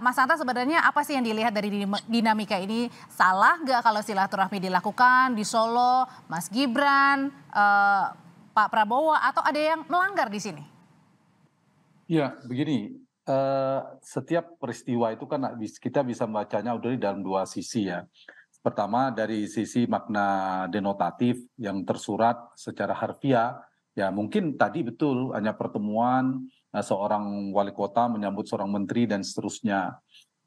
Mas Hanta sebenarnya apa sih yang dilihat dari dinamika ini? Salah nggak kalau silaturahmi dilakukan di Solo, Mas Gibran, Pak Prabowo, atau ada yang melanggar di sini? Ya, begini, setiap peristiwa itu kan kita bisa membacanya udah dalam dua sisi ya. Pertama dari sisi makna denotatif yang tersurat secara harfiah, ya mungkin tadi betul hanya pertemuan seorang wali kota menyambut seorang menteri dan seterusnya.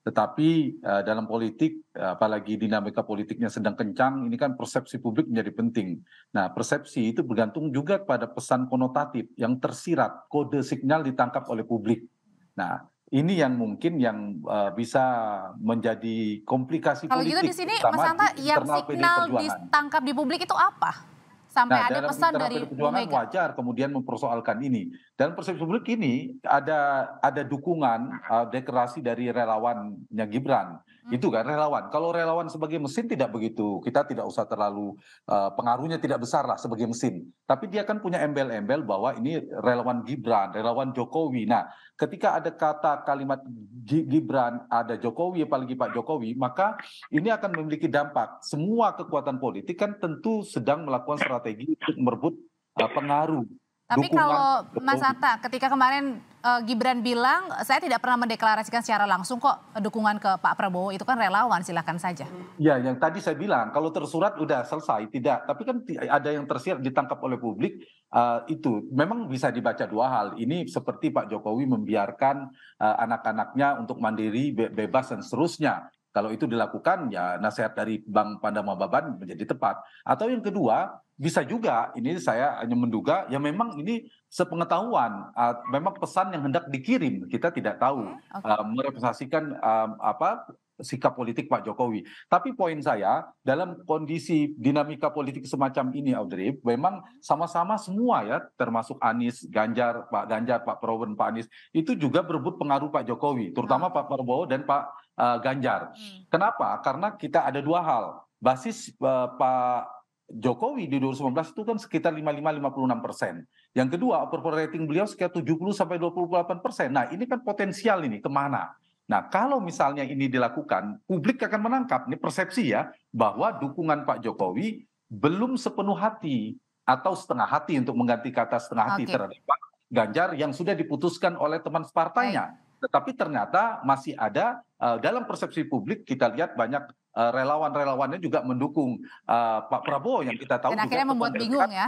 Tetapi dalam politik, apalagi dinamika politiknya sedang kencang, ini kan persepsi publik menjadi penting. Nah, persepsi itu bergantung juga pada pesan konotatif yang tersirat, kode signal ditangkap oleh publik. Nah, ini yang mungkin yang bisa menjadi komplikasi Kalau gitu di politik, sini Mas terutama Hanta di yang internal PDI signal Perjuangan. ditangkap di publik itu apa? Sampai Nah, ada dalam pesan internal dari PDI Bu Perjuangan Mega. wajar kemudian mempersoalkan ini. Dan persepsi publik ini ada dukungan deklarasi dari relawannya Gibran. Itu kan relawan. Kalau relawan sebagai mesin tidak begitu. Kita tidak usah terlalu pengaruhnya tidak besar lah sebagai mesin. Tapi dia kan punya embel-embel bahwa ini relawan Gibran, relawan Jokowi. Nah, ketika ada kata kalimat Gibran, ada Jokowi, apalagi Pak Jokowi, maka ini akan memiliki dampak. Semua kekuatan politik kan tentu sedang melakukan strategi untuk merebut pengaruh, Tapi dukungan kalau Mas Jokowi. Hanta, ketika kemarin Gibran bilang, saya tidak pernah mendeklarasikan secara langsung kok dukungan ke Pak Prabowo, itu kan relawan, silakan saja. Ya, yang tadi saya bilang, kalau tersurat udah selesai, tidak. Tapi kan ada yang tersirat ditangkap oleh publik, itu memang bisa dibaca dua hal. Ini seperti Pak Jokowi membiarkan anak-anaknya untuk mandiri, bebas dan seterusnya. Kalau itu dilakukan, ya nasihat dari Bang Pandama Baban menjadi tepat. Atau yang kedua, bisa juga, ini saya hanya menduga, ya memang ini sepengetahuan, memang pesan yang hendak dikirim, kita tidak tahu, Oke. merepresentasikan apa sikap politik Pak Jokowi. Tapi poin saya, dalam kondisi dinamika politik semacam ini, Audrey, memang sama-sama semua ya, termasuk Anies, Ganjar, Pak Prabowo, dan Pak Anies, itu juga berebut pengaruh Pak Jokowi, terutama Pak Prabowo dan Pak Ganjar. Kenapa? Karena kita ada dua hal. Basis Pak Jokowi di 2019 itu kan sekitar 55-56%. Yang kedua, approval rating beliau sekitar 70-28%. Nah, ini kan potensial ini kemana? Nah, kalau misalnya ini dilakukan, publik akan menangkap, ini persepsi ya, bahwa dukungan Pak Jokowi belum sepenuh hati atau setengah hati untuk mengganti kata setengah hati Oke, terhadap Pak Ganjar yang sudah diputuskan oleh teman baik. separtainya. Tetapi ternyata masih ada dalam persepsi publik kita lihat banyak relawan-relawannya juga mendukung Pak Prabowo yang kita tahu Dan juga akhirnya teman membuat bingung dekat. ya.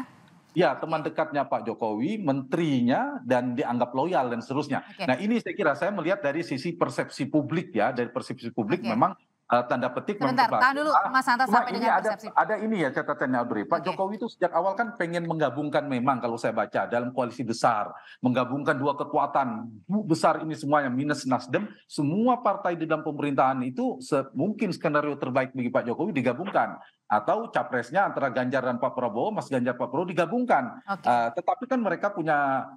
Ya, Oke, teman dekatnya Pak Jokowi, menterinya, dan dianggap loyal dan seterusnya. oke, Nah, ini saya kira saya melihat dari sisi persepsi publik ya, dari persepsi publik oke. memang tanda petik Sebentar, tahan memperbaiki. dulu Mas Hanta Cuma sampai ini dengan ada persepsi. ada ini ya catatannya Audrey. Pak Oke, Jokowi itu sejak awal kan pengen menggabungkan memang kalau saya baca dalam koalisi besar, menggabungkan dua kekuatan besar ini semuanya minus Nasdem, semua partai di dalam pemerintahan itu mungkin skenario terbaik bagi Pak Jokowi digabungkan atau capresnya antara Ganjar dan Pak Prabowo, Mas Ganjar Pak Prabowo digabungkan. oke. Tetapi kan mereka punya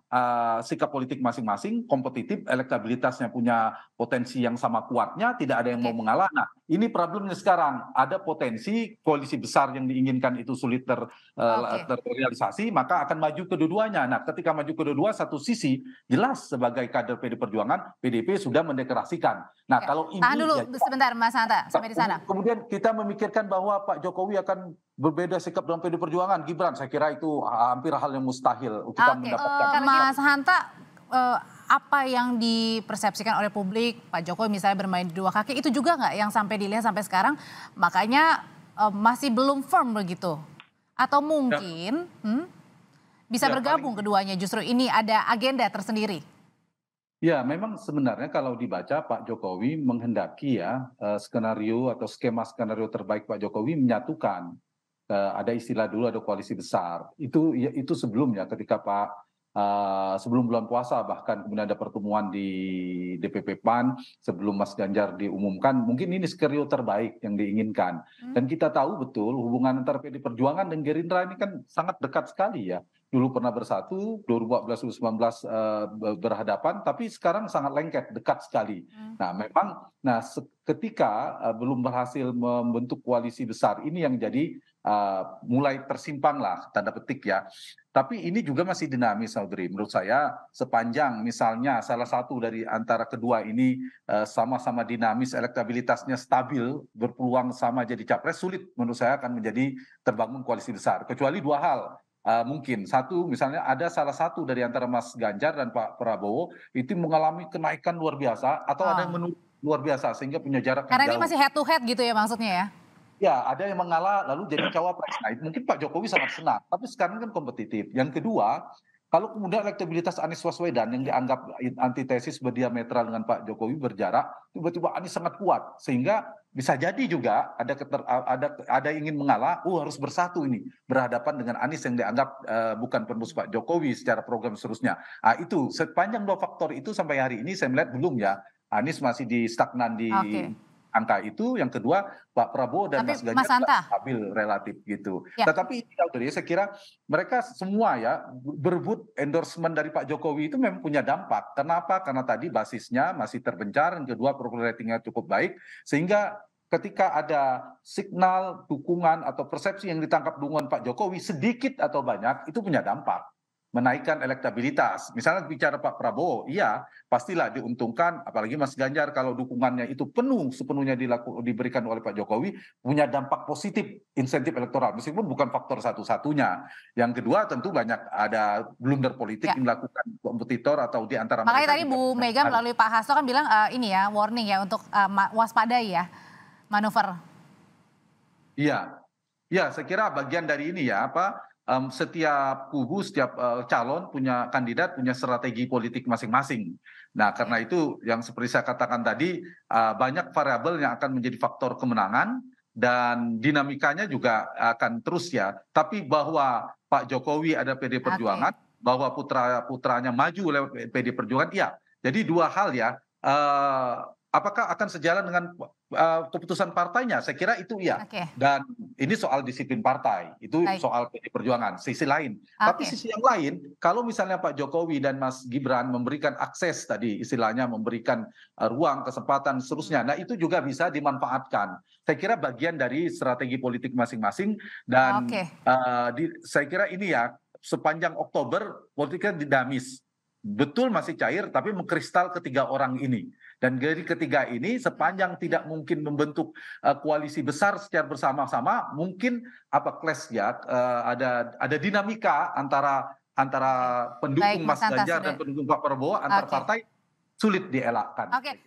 sikap politik masing-masing, kompetitif, elektabilitasnya punya potensi yang sama kuatnya, tidak ada yang mau Oke. mengalah. Nah, ini problemnya sekarang, ada potensi koalisi besar yang diinginkan itu sulit Oke. terrealisasi, maka akan maju kedua-duanya. Nah, ketika maju kedua-dua, satu sisi jelas sebagai kader PD Perjuangan, PDIP sudah mendeklarasikan. Nah, Oke. kalau Tahan ini dulu ya sebentar Mas Hanta, sampai di sana. kemudian kita memikirkan bahwa Pak Jokowi akan berbeda sikap dalam PD Perjuangan, Gibran, saya kira itu hampir hal yang mustahil kita Oke, mendapatkan. Mas Hanta, apa yang dipersepsikan oleh publik, Pak Jokowi misalnya bermain di dua kaki, itu juga nggak yang sampai dilihat sampai sekarang, makanya masih belum firm begitu? Atau mungkin bisa Ya, bergabung keduanya, justru ini ada agenda tersendiri? Ya, memang sebenarnya kalau dibaca Pak Jokowi menghendaki ya skenario atau skema skenario terbaik Pak Jokowi menyatukan. Ada istilah dulu ada koalisi besar. Itu sebelumnya ketika sebelum bulan puasa bahkan kemudian ada pertemuan di DPP PAN sebelum Mas Ganjar diumumkan. Mungkin ini skenario terbaik yang diinginkan. Dan kita tahu betul hubungan antara PD Perjuangan dan Gerindra ini kan sangat dekat sekali ya. dulu pernah bersatu, 2014 2019 berhadapan, tapi sekarang sangat lengket, dekat sekali. Nah, memang ketika belum berhasil membentuk koalisi besar, ini yang jadi mulai tersimpang lah, tanda petik ya. Tapi ini juga masih dinamis, Audrey. Menurut saya, sepanjang misalnya salah satu dari antara kedua ini sama-sama dinamis, elektabilitasnya stabil, berpeluang sama jadi capres, sulit menurut saya akan menjadi terbangun koalisi besar. Kecuali dua hal. Mungkin satu, misalnya ada salah satu dari antara Mas Ganjar dan Pak Prabowo itu mengalami kenaikan luar biasa, atau ada yang Oh, menurun luar biasa sehingga punya jarak yang karena ini jauh. masih head to head gitu ya maksudnya ya? Ya, ada yang mengalah lalu jadi cawapres. Nah, mungkin Pak Jokowi sangat senang, tapi sekarang kan kompetitif. Yang kedua, kalau kemudian elektabilitas Anies Baswedan yang dianggap antitesis berdiametral dengan Pak Jokowi berjarak, tiba-tiba Anies sangat kuat, sehingga bisa jadi juga ada ingin mengalah, harus bersatu ini berhadapan dengan Anies yang dianggap bukan penerus Pak Jokowi secara program seterusnya. Nah, itu sepanjang dua faktor itu sampai hari ini saya melihat belum ya. Anies masih di stagnan di Oke. angka itu. Yang kedua, Pak Prabowo dan Tapi Mas Mas Ganjar Hanta, stabil relatif gitu. ya. Tetapi saya kira mereka semua ya berebut endorsement dari Pak Jokowi itu memang punya dampak. Kenapa? Karena tadi basisnya masih terbencar, yang kedua approval ratingnya cukup baik, sehingga ketika ada signal dukungan atau persepsi yang ditangkap dukungan Pak Jokowi sedikit atau banyak itu punya dampak menaikkan elektabilitas. Misalnya bicara Pak Prabowo, iya pastilah diuntungkan, apalagi Mas Ganjar kalau dukungannya itu sepenuhnya diberikan oleh Pak Jokowi, punya dampak positif insentif elektoral, meskipun bukan faktor satu-satunya. Yang kedua tentu banyak ada blunder politik Ya. yang dilakukan kompetitor atau di antara Makanya mereka tadi juga. Bu Mega melalui Pak Hasto kan bilang ini ya warning ya untuk waspadai ya manuver. Iya, ya, saya kira bagian dari ini ya, setiap kubu, setiap calon punya kandidat, punya strategi politik masing-masing. Nah, karena itu yang seperti saya katakan tadi, banyak variabel yang akan menjadi faktor kemenangan dan dinamikanya juga akan terus ya. Tapi bahwa Pak Jokowi ada PD Oke. Perjuangan, bahwa putranya maju lewat PD Perjuangan, iya. Jadi dua hal ya. Apakah akan sejalan dengan keputusan partainya? Saya kira itu iya. Oke. Dan ini soal disiplin partai, itu Baik. soal PD Perjuangan, sisi lain. Tapi Oke. sisi yang lain, kalau misalnya Pak Jokowi dan Mas Gibran memberikan akses tadi, istilahnya memberikan ruang, kesempatan, seterusnya, nah itu juga bisa dimanfaatkan. Saya kira bagian dari strategi politik masing-masing dan Oke. saya kira ini ya, sepanjang Oktober politiknya dinamis. Betul masih cair, tapi mengkristal ketiga orang ini. Dan dari ketiga ini sepanjang tidak mungkin membentuk koalisi besar secara bersama-sama, mungkin clash ya, ada dinamika antara Baik pendukung Mas Mas Hanta Ganjar sudah. dan pendukung Pak Prabowo antar Oke. partai sulit dielakkan. Oke.